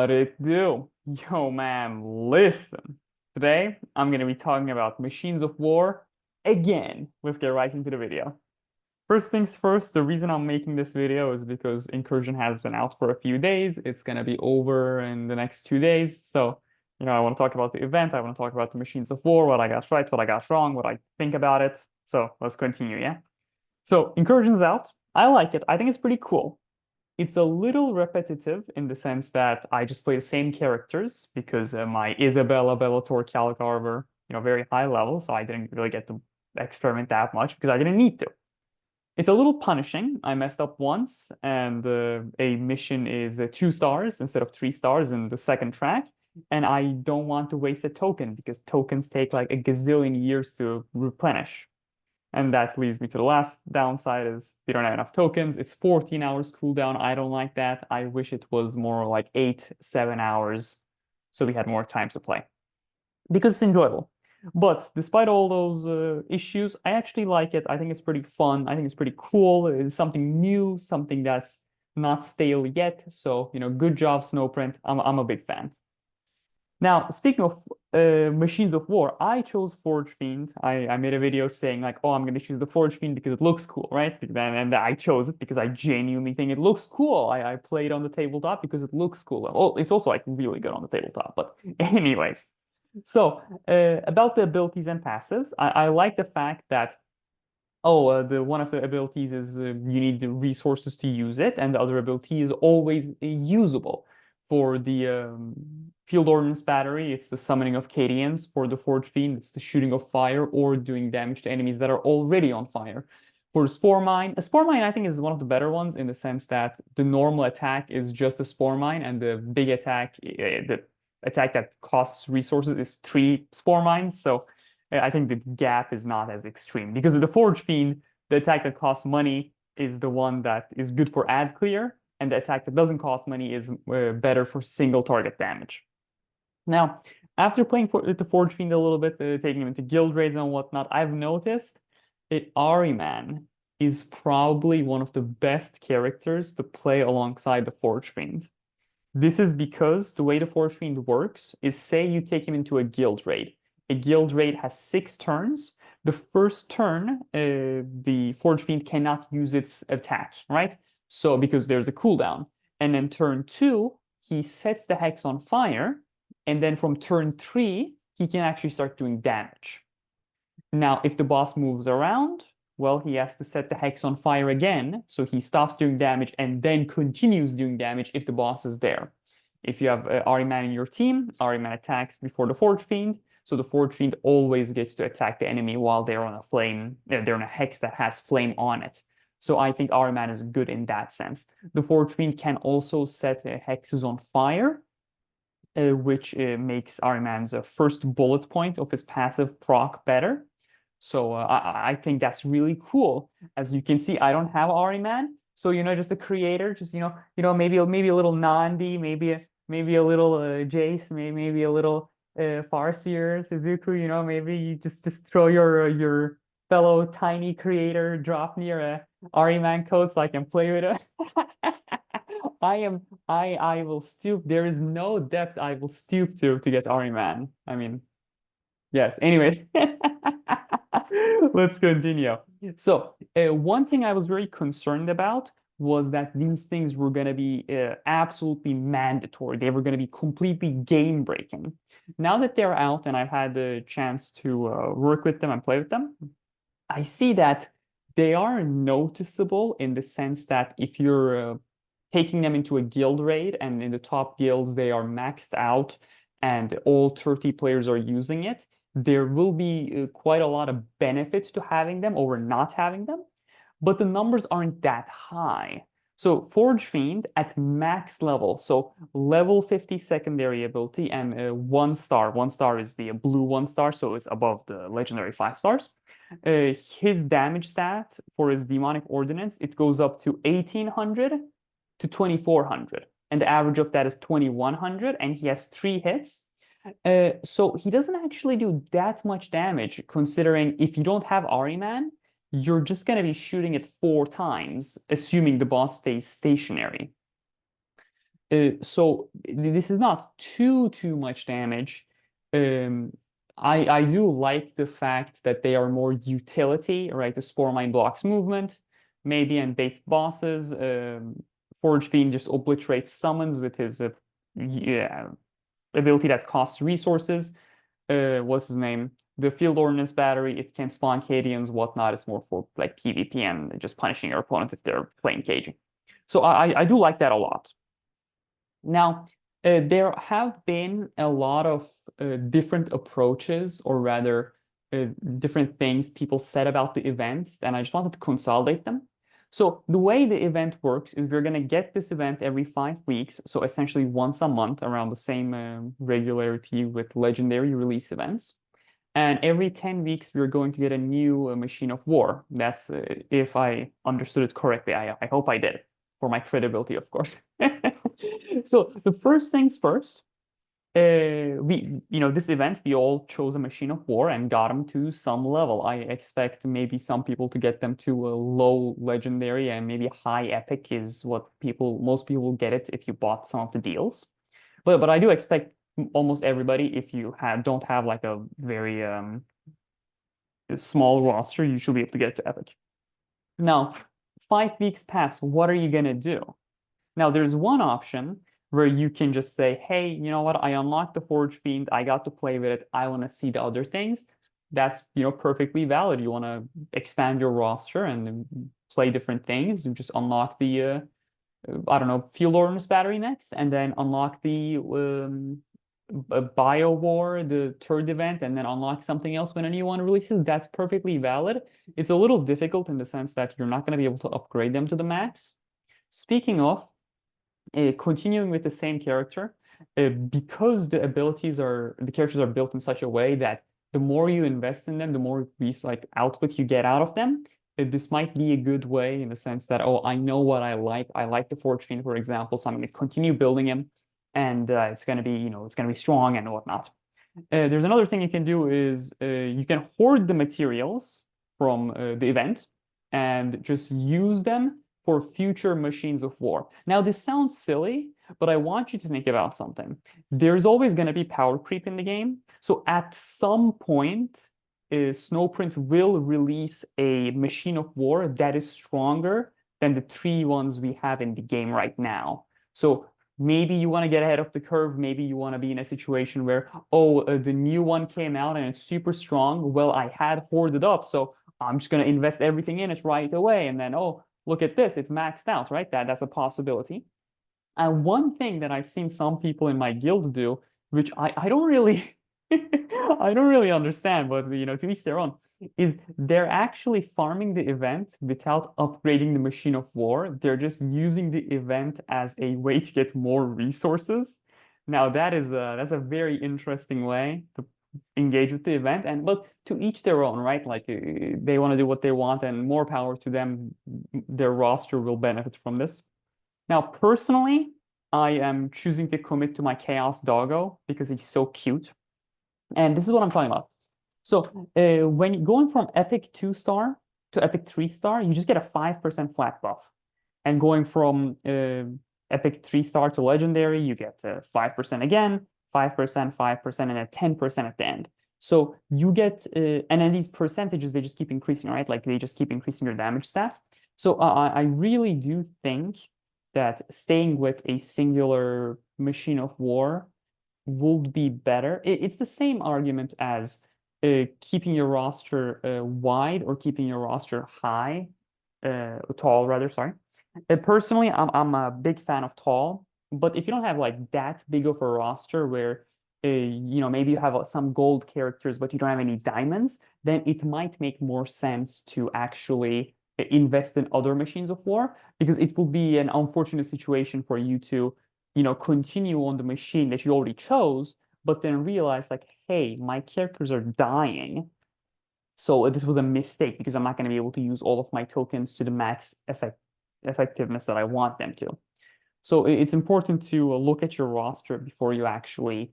What it do? Yo, man, listen. Today, I'm going to be talking about machines of war again. Let's get right into the video. First things first, the reason I'm making this video is because Incursion has been out for a few days. It's going to be over in the next 2 days. So, I want to talk about the event. I want to talk about the machines of war, what I got right, what I got wrong, what I think about it. So let's continue, yeah? So Incursion's out. I like it. I think it's pretty cool. It's a little repetitive in the sense that I just play the same characters because my Isabella, Bellator, Calgar were, very high level, so I didn't really get to experiment that much because I didn't need to. It's a little punishing. I messed up once, and a mission is 2 stars instead of 3 stars in the second track, and I don't want to waste a token because tokens take like a gazillion years to replenish. And that leads me to the last downside is we don't have enough tokens. It's 14 hours cooldown. I don't like that. I wish it was more like 8, 7 hours so we had more time to play because it's enjoyable. But despite all those issues, I actually like it. I think it's pretty fun. I think it's pretty cool. It's something new, something that's not stale yet. So, good job, Snowprint. I'm a big fan. Now, speaking of machines of war, I chose Forge Fiend. I made a video saying like, oh, I'm going to choose the Forge Fiend because it looks cool, right? And I chose it because I genuinely think it looks cool. I played on the tabletop because it looks cool. Oh, it's also like really good on the tabletop. But anyways, so about the abilities and passives, I like the fact that the one of the abilities is you need the resources to use it, and the other ability is always usable. For the field ordnance battery, it's the summoning of Cadians. For the Forge Fiend, it's the shooting of fire or doing damage to enemies that are already on fire. For Spore Mine, a Spore Mine I think is one of the better ones in the sense that the normal attack is just a Spore Mine, and the big attack, the attack that costs resources is 3 Spore Mines. So I think the gap is not as extreme because of the Forge Fiend, the attack that costs money is the one that is good for ad clear, and the attack that doesn't cost money is better for single target damage. Now, after playing the Forge Fiend a little bit, taking him into guild raids and whatnot, I've noticed that Ahriman is probably one of the best characters to play alongside the Forge Fiend. This is because the way the Forge Fiend works is, say you take him into a guild raid. A guild raid has 6 turns. The first turn, the Forge Fiend cannot use its attack, right? So because there's a cooldown. And then turn 2, he sets the hex on fire. And then from turn 3, he can actually start doing damage. Now, if the boss moves around, well, he has to set the hex on fire again. So he stops doing damage and then continues doing damage if the boss is there. If you have Ahriman in your team, Ahriman attacks before the Forge Fiend. So the Forge Fiend always gets to attack the enemy while they're on a flame, they're on a hex that has flame on it. So I think Ahriman is good in that sense. The Forge Fiend can also set hexes on fire, which makes Ahriman's first bullet point of his passive proc better. So I think that's really cool. As you can see, I don't have Ahriman. So, just a creator, just, maybe a little Nandi, maybe a little Jace, maybe a little Farseer, Suzuku, maybe you just throw your fellow tiny creator Draupnir a Ahriman code so I can play with it. I will stoop. There is no depth I will stoop to get Ahriman. I mean, yes. Anyways, let's continue. So, one thing I was very concerned about was that these things were going to be absolutely mandatory. They were going to be completely game breaking. Now that they're out and I've had the chance to work with them and play with them, I see that they are noticeable in the sense that if you're taking them into a guild raid and in the top guilds they are maxed out and all 30 players are using it, there will be quite a lot of benefits to having them over not having them, but the numbers aren't that high. So Forge Fiend at max level, so level 50 secondary ability and 1 star. 1 star is the blue 1 star, so it's above the legendary 5 stars. His damage stat for his demonic ordinance, it goes up to 1800 to 2400, and the average of that is 2100, and he has 3 hits. So he doesn't actually do that much damage, considering if you don't have Ahriman, you're just going to be shooting it 4 times, assuming the boss stays stationary. So this is not too much damage. Um, I do like the fact that they are more utility, right? The Spore Mine blocks movement, maybe and baits bosses. Forge Fiend just obliterates summons with his yeah, ability that costs resources. What's his name? The Field Ordnance Battery, it can spawn Cadians, whatnot. It's more for like PvP and just punishing your opponent if they're playing caging. So I do like that a lot. Now, there have been a lot of different approaches, or rather, different things people said about the event, and I just wanted to consolidate them. So the way the event works is we're going to get this event every 5 weeks, so essentially once a month around the same regularity with legendary release events. And every 10 weeks, we're going to get a new machine of war. That's if I understood it correctly. I hope I did, for my credibility, of course. So the first things first, this event, we all chose a machine of war and got them to some level. I expect maybe some people to get them to a low legendary, and maybe high epic is what most people get it if you bought some of the deals. But I do expect almost everybody, if you don't have like a very small roster, you should be able to get it to epic. Now, 5 weeks pass, what are you gonna do? Now, there's one option where you can just say, hey, you know what? I unlocked the Forge Fiend. I got to play with it. I want to see the other things. That's, perfectly valid. You want to expand your roster and play different things. You just unlock the, I don't know, Field Ordnance Battery next, and then unlock the Bio War, the third event, and then unlock something else when a new one releases. That's perfectly valid. It's a little difficult in the sense that you're not going to be able to upgrade them to the max. Speaking of, continuing with the same character, because the characters are built in such a way that the more you invest in them, the more output you get out of them. This might be a good way in the sense that, oh, I know what I like. I like the Forge Fiend, for example, so I'm going to continue building him, and it's going to be, it's going to be strong and whatnot. There's another thing you can do is you can hoard the materials from the event and just use them for future machines of war. Now, this sounds silly, but I want you to think about something. There's always going to be power creep in the game. So at some point, Snowprint will release a machine of war that is stronger than the 3 ones we have in the game right now. So maybe you want to get ahead of the curve. Maybe you want to be in a situation where, the new one came out and it's super strong. Well, I had hoarded up, so I'm just going to invest everything in it right away. And then, look at this, it's maxed out, right? That's a possibility. And one thing that I've seen some people in my guild do, which I don't really I don't really understand, but to each their own, is they're actually farming the event without upgrading the machine of war. They're just using the event as a way to get more resources. Now that's a very interesting way to engage with the event, but to each their own, right? Like they want to do what they want, and more power to them. Their roster will benefit from this. Now, personally, I am choosing to commit to my Chaos Doggo because he's so cute. And this is what I'm talking about. So when going from Epic 2-star to Epic 3-star, you just get a 5% flat buff. And going from Epic 3-star to Legendary, you get 5% again, 5%, 5%, and a 10% at the end. So you get, and then these percentages, they just keep increasing, right? Like they just keep increasing your damage stat. So I really do think that staying with a singular machine of war would be better. It's the same argument as keeping your roster wide or keeping your roster tall rather, sorry. Personally, I'm a big fan of tall, but if you don't have like that big of a roster where maybe you have some gold characters, but you don't have any diamonds, then it might make more sense to actually invest in other machines of war, because it would be an unfortunate situation for you to, continue on the machine that you already chose, but then realize like, hey, my characters are dying. So this was a mistake because I'm not going to be able to use all of my tokens to the max effectiveness that I want them to. So it's important to look at your roster before you actually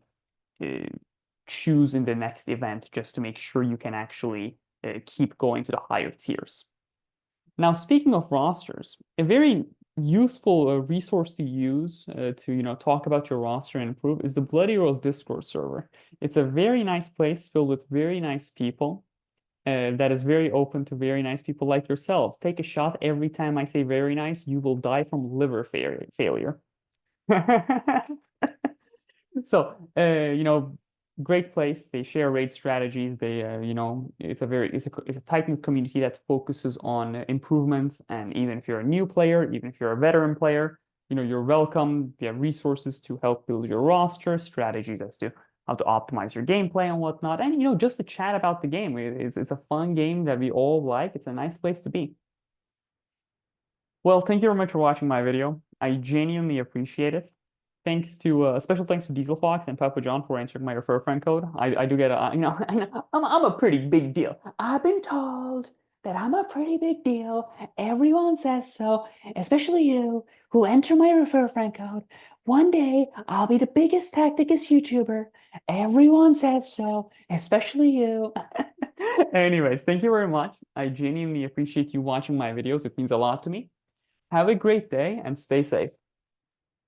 choose in the next event, just to make sure you can actually keep going to the higher tiers. Now, speaking of rosters, a very useful resource to use to talk about your roster and improve is the Bloody Rose Discord server. It's a very nice place filled with very nice people that is very open to very nice people like yourselves. Take a shot every time I say very nice, you will die from liver failure. So, great place. They share raid strategies. They, it's a tight-knit community that focuses on improvements. And even if you're a new player, even if you're a veteran player, you're welcome. They have resources to help build your roster, strategies as to how to optimize your gameplay and whatnot. And, just to chat about the game. It's a fun game that we all like. It's a nice place to be. Well, thank you very much for watching my video. I genuinely appreciate it. Special thanks to Diesel Fox and Papa John for answering my refer friend code. I do get I'm a pretty big deal. I've been told that I'm a pretty big deal. Everyone says so, especially you who enter my refer friend code. One day I'll be the biggest Tacticus YouTuber. Everyone says so, especially you. Anyways, thank you very much. I genuinely appreciate you watching my videos. It means a lot to me. Have a great day and stay safe.